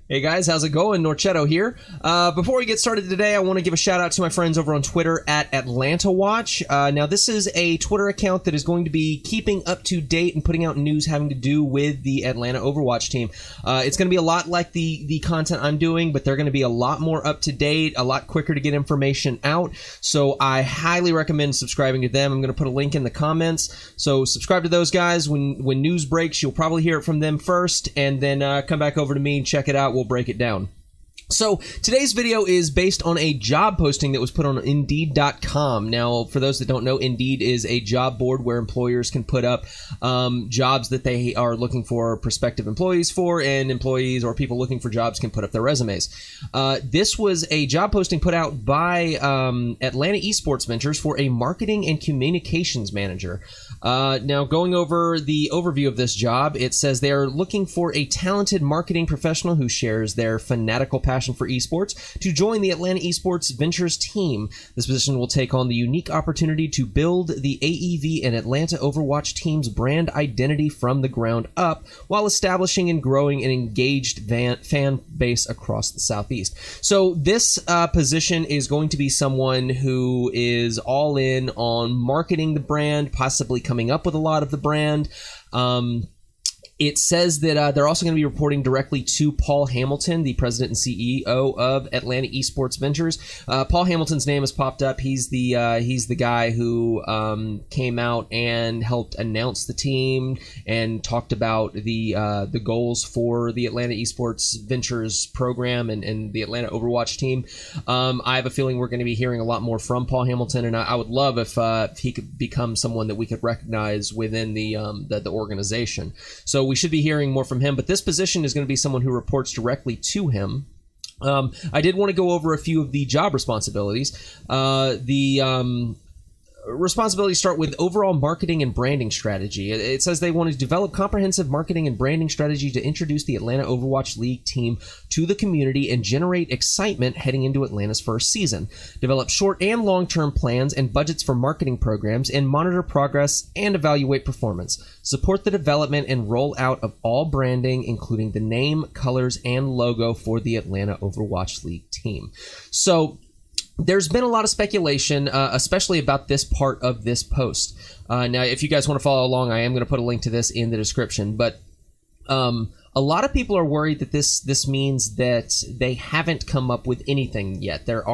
Hey guys, how's it going? Norchetto here. Before we get started today, I want to give a shout out to my friends over on Twitter at Atlanta Watch. Now, this is a Twitter account that is going to be keeping up to date and putting out news having to do with the Atlanta Overwatch team. It's going to be a lot like the content I'm doing, but they're going to be a lot more up to date, a lot quicker to get information out. So I highly recommend subscribing to them. I'm going to put a link in the comments. So subscribe to those guys. When news breaks, you'll probably hear it from them first, and then come back over to me and check it out. We'll break it down. So today's video is based on a job posting that was put on Indeed.com. Now, for those that don't know, Indeed is a job board where employers can put up jobs that they are looking for prospective employees for, and employees or people looking for jobs can put up their resumes. This was a job posting put out by Atlanta Esports Ventures for a marketing and communications manager. Now, going over the overview of this job, it says they are looking for a talented marketing professional who shares their fanatical passion for esports to join the Atlanta Esports Ventures team. This position will take on the unique opportunity to build the AEV and Atlanta Overwatch team's brand identity from the ground up while establishing and growing an engaged fan base across the Southeast. So this position is going to be someone who is all in on marketing the brand, possibly coming up with a lot of the brand. It says that they're also going to be reporting directly to Paul Hamilton, the president and CEO of Atlanta Esports Ventures. Paul Hamilton's name has popped up. He's the guy who came out and helped announce the team and talked about the goals for the Atlanta Esports Ventures program and the Atlanta Overwatch team. I have a feeling we're going to be hearing a lot more from Paul Hamilton, and I would love if he could become someone that we could recognize within the organization. So we should be hearing more from him, but this position is going to be someone who reports directly to him. I did want to go over a few of the job responsibilities. Responsibilities start with overall marketing and branding strategy. It says they want to develop comprehensive marketing and branding strategy to introduce the Atlanta Overwatch League team to the community and generate excitement heading into Atlanta's first season. Develop short and long-term plans and budgets for marketing programs and monitor progress and evaluate performance. Support the development and rollout of all branding, including the name, colors, and logo for the Atlanta Overwatch League team. So there's been a lot of speculation, especially about this part of this post. Now, if you guys want to follow along, I am going to put a link to this in the description. But a lot of people are worried that this means that they haven't come up with anything yet. There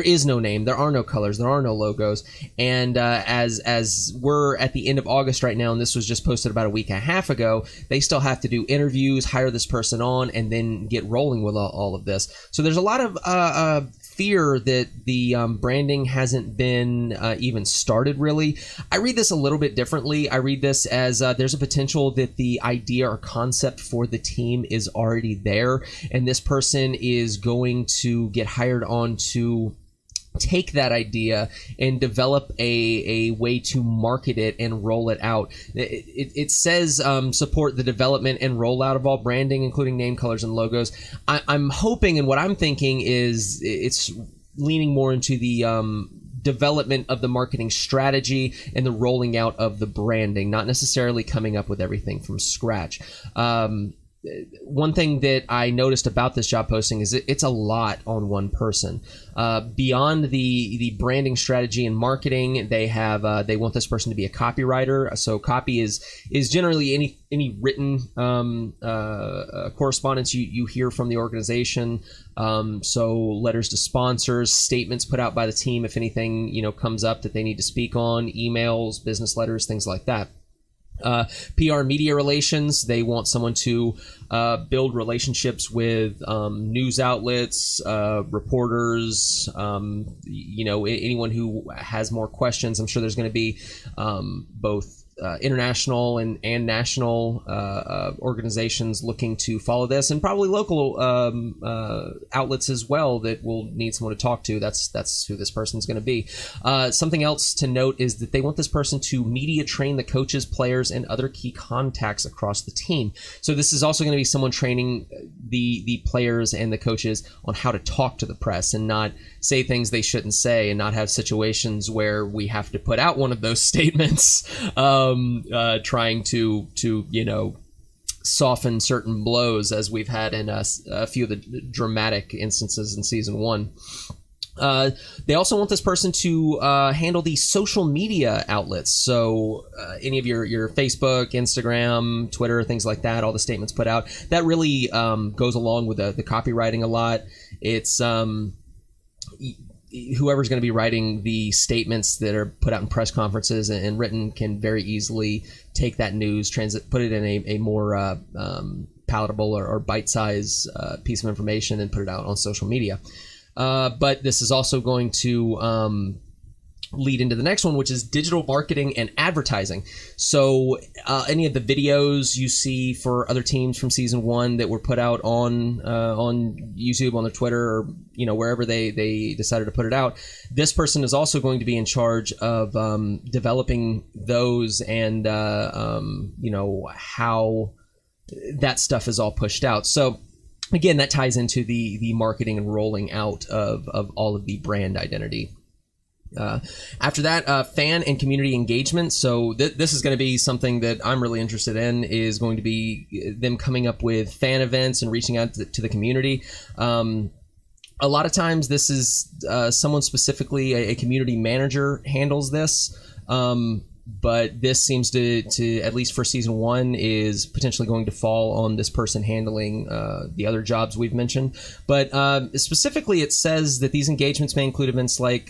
is no name, there are no colors, there are no logos. And as we're at the end of August right now, and this was just posted about a week and a half ago, they still have to do interviews, hire this person on, and then get rolling with all of this. So there's a lot of fear that the branding hasn't been even started, really. I read this a little bit differently. I read this as there's a potential that the idea or concept for the team is already there, and this person is going to get hired on to take that idea and develop a way to market it and roll it out. It says support the development and rollout of all branding, including name, colors, and logos. I'm hoping, and what I'm thinking is it's leaning more into the development of the marketing strategy and the rolling out of the branding, not necessarily coming up with everything from scratch. One thing that I noticed about this job posting is it's a lot on one person. Beyond the branding strategy and marketing, they want this person to be a copywriter. So copy is generally any written correspondence you hear from the organization. So letters to sponsors, statements put out by the team if anything comes up that they need to speak on, emails, business letters, things like that. PR media relations, they want someone to build relationships with news outlets, reporters, anyone who has more questions. I'm sure there's going to be both international and national organizations looking to follow this, and probably local outlets as well that will need someone to talk to. That's who this person's going to be. Something else to note is that they want this person to media train the coaches, players, and other key contacts across the team. So this is also going to be someone training the players and the coaches on how to talk to the press and not say things they shouldn't say, and not have situations where we have to put out one of those statements trying to soften certain blows, as we've had in a few of the dramatic instances in season 1. They also want this person to handle the social media outlets. So any of your Facebook, Instagram, Twitter, things like that, all the statements put out, that really goes along with the copywriting a lot. It's whoever's going to be writing the statements that are put out in press conferences and written can very easily take that news, put it in a more palatable or bite-sized piece of information and put it out on social media. But this is also going to lead into the next one, which is digital marketing and advertising. So any of the videos you see for other teams from season 1 that were put out on YouTube, on their Twitter, or wherever they decided to put it out, this person is also going to be in charge of developing those and how that stuff is all pushed out. So again, that ties into the marketing and rolling out of all of the brand identity. After that, fan and community engagement. So this is going to be something that I'm really interested in, is going to be them coming up with fan events and reaching out to the community. A lot of times this is someone specifically, a community manager handles this. But this seems to, at least for season 1, is potentially going to fall on this person handling the other jobs we've mentioned. But specifically, it says that these engagements may include events like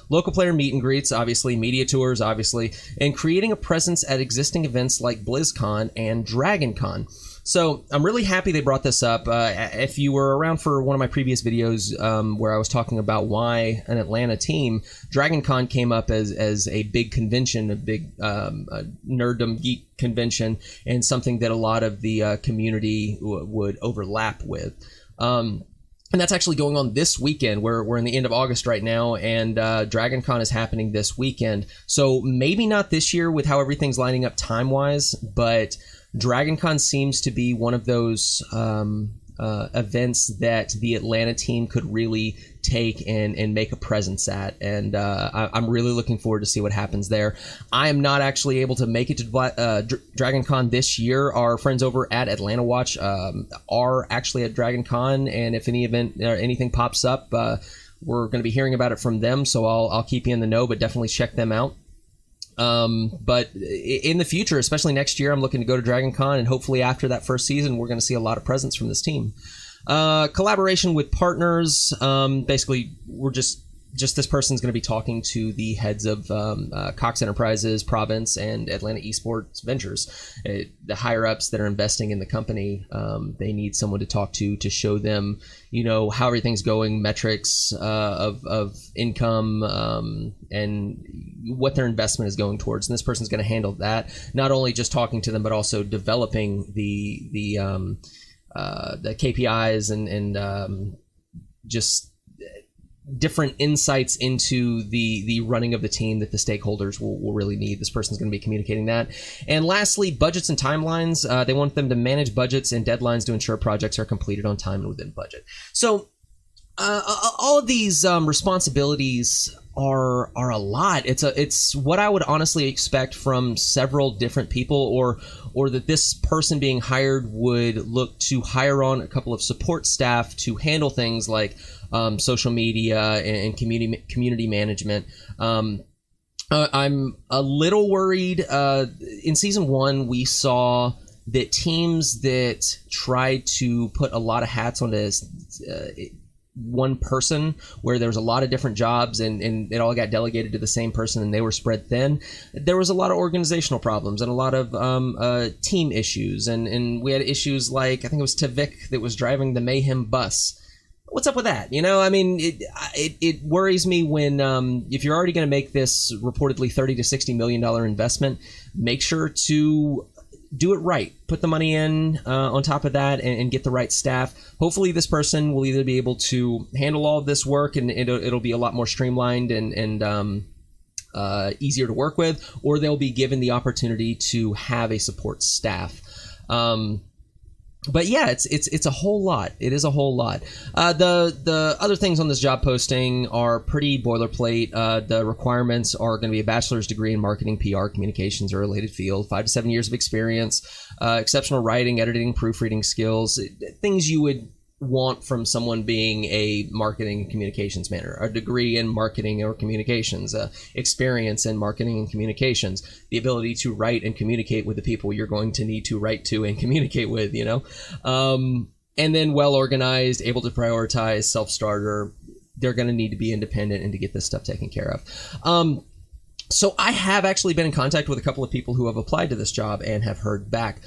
local player meet and greets, obviously, media tours, obviously, and creating a presence at existing events like BlizzCon and DragonCon. So I'm really happy they brought this up. If you were around for one of my previous videos where I was talking about why an Atlanta team, DragonCon came up as a big convention, a big nerddom geek convention, and something that a lot of the community would overlap with. And that's actually going on this weekend. We're in the end of August right now, and DragonCon is happening this weekend. So maybe not this year with how everything's lining up time-wise, but DragonCon seems to be one of those events that the Atlanta team could really take and make a presence at, and I'm really looking forward to see what happens there. I am not actually able to make it to DragonCon this year. Our friends over at Atlanta Watch are actually at DragonCon, and if any event or anything pops up, we're going to be hearing about it from them, so I'll keep you in the know, but definitely check them out. But in the future, especially next year, I'm looking to go to DragonCon, and hopefully after that first season, we're going to see a lot of presence from this team. Collaboration with partners. Basically, we're just this person's going to be talking to the heads of Cox Enterprises, Province, and Atlanta Esports Ventures. The higher-ups that are investing in the company, they need someone to talk to show them, how everything's going, metrics of income, and what their investment is going towards. And this person's going to handle that, not only just talking to them, but also developing the KPIs and just different insights into the running of the team that the stakeholders will really need. This person's going to be communicating that. And lastly, budgets and timelines. They want them to manage budgets and deadlines to ensure projects are completed on time and within budget. So all of these responsibilities are a lot. It's what I would honestly expect from several different people, or that this person being hired would look to hire on a couple of support staff to handle things like social media and community management. I'm a little worried. In season 1, we saw that teams that tried to put a lot of hats on this one person, where there was a lot of different jobs and it all got delegated to the same person and they were spread thin, there was a lot of organizational problems and a lot of team issues. And we had issues like, I think it was Tavik that was driving the Mayhem bus. What's up with that? I mean, it worries me when if you're already going to make this reportedly $30 to $60 million investment, make sure to do it right. Put the money in on top of that and get the right staff. Hopefully this person will either be able to handle all of this work and it'll be a lot more streamlined and easier to work with, or they'll be given the opportunity to have a support staff. But yeah, it's a whole lot. It is a whole lot. The other things on this job posting are pretty boilerplate. The requirements are going to be a bachelor's degree in marketing, PR, communications, or related field, 5 to 7 years of experience, exceptional writing, editing, proofreading skills, things you would want from someone being a marketing and communications manager, a degree in marketing or communications, experience in marketing and communications, the ability to write and communicate with the people you're going to need to write to and communicate with, and then well organized, able to prioritize, self-starter. They're going to need to be independent and to get this stuff taken care of. So I have actually been in contact with a couple of people who have applied to this job and have heard back.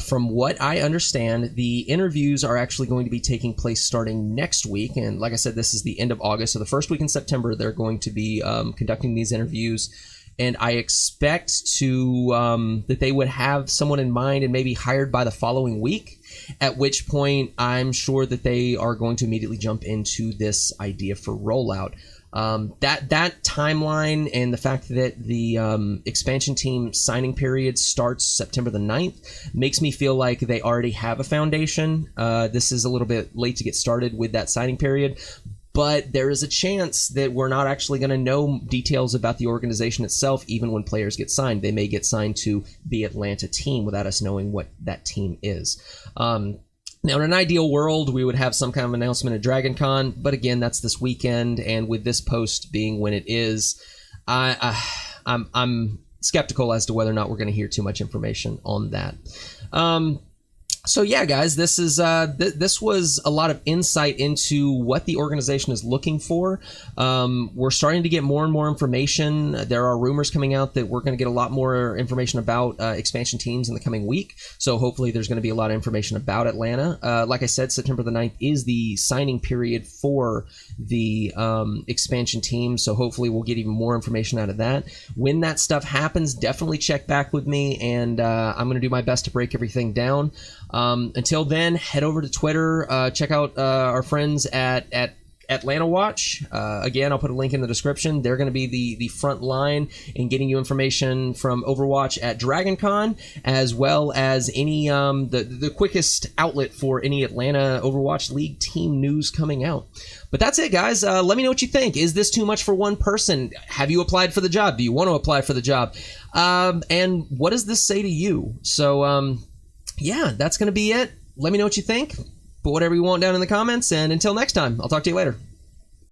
From what I understand, the interviews are actually going to be taking place starting next week. And like I said, this is the end of August. So the first week in September, they're going to be conducting these interviews. And I expect that they would have someone in mind and maybe hired by the following week, at which point I'm sure that they are going to immediately jump into this idea for rollout. That timeline and the fact that the expansion team signing period starts September the 9th makes me feel like they already have a foundation. This is a little bit late to get started with that signing period, but there is a chance that we're not actually going to know details about the organization itself even when players get signed. They may get signed to the Atlanta team without us knowing what that team is. Now, in an ideal world, we would have some kind of announcement at Dragon Con, but again, that's this weekend, and with this post being when it is, I'm skeptical as to whether or not we're going to hear too much information on that. So yeah, guys, this is this was a lot of insight into what the organization is looking for. We're starting to get more and more information. There are rumors coming out that we're going to get a lot more information about expansion teams in the coming week. So hopefully there's going to be a lot of information about Atlanta. Like I said, September the 9th is the signing period for the expansion team. So hopefully we'll get even more information out of that. When that stuff happens, definitely check back with me, and I'm going to do my best to break everything down. Until then, head over to Twitter, check out our friends at Atlanta Watch. Again, I'll put a link in the description. They're going to be the front line in getting you information from Overwatch at Dragon Con, as well as any the quickest outlet for any Atlanta Overwatch League team news coming out. But that's it, guys. Let me know what you think. Is this too much for one person? Have you applied for the job? Do you want to apply for the job? And what does this say to you? So, yeah, that's going to be it. Let me know what you think. Put whatever you want down in the comments, and until next time, I'll talk to you later.